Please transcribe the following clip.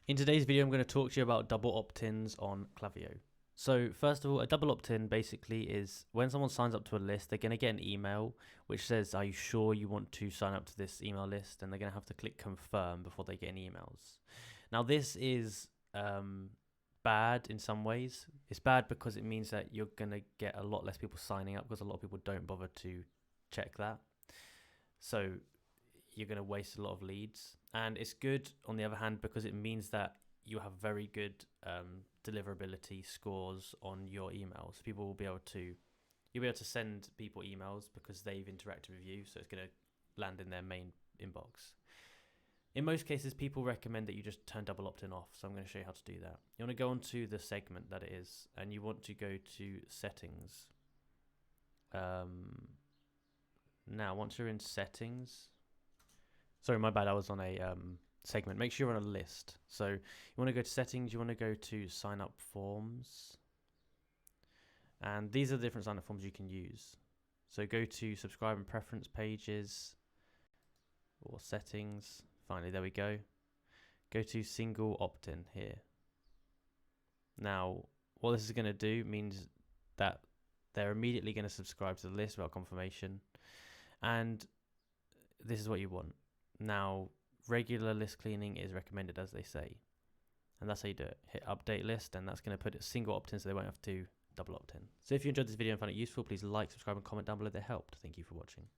In today's video, I'm going to talk to you about double opt-ins on Klaviyo. So first of all, a double opt-in basically is when someone signs up to a list, they're going to get an email which says, are you sure you want to sign up to this email list? And they're going to have to click confirm before they get any emails. Now this is bad in some ways. It's bad because it means that you're going to get a lot less people signing up because a lot of people don't bother to check that. So you're going to waste a lot of leads. And it's good on the other hand because it means that you have very good deliverability scores on your emails. People will be able to, you'll be able to send people emails because they've interacted with you, so it's going to land in their main inbox. In most cases, people recommend that you just turn double opt-in off, so I'm going to show you how to do that. You want to go onto the segment that it is, and you want to go to settings. Now, once you're in settings, sorry, my bad, I was on a segment. Make sure you're on a list. So you want to go to settings, you want to go to sign up forms. And these are the different sign up forms you can use. So go to subscribe and preference pages or settings. Finally, there we go. Go to single opt-in here. Now, what this is going to do means that they're immediately going to subscribe to the list without confirmation. And this is what you want. Now, regular list cleaning is recommended, as they say. And that's how you do it. Hit update list, and that's going to put it single opt-in so they won't have to double opt-in. So if you enjoyed this video and found it useful, please like, subscribe, and comment down below. They helped. Thank you for watching.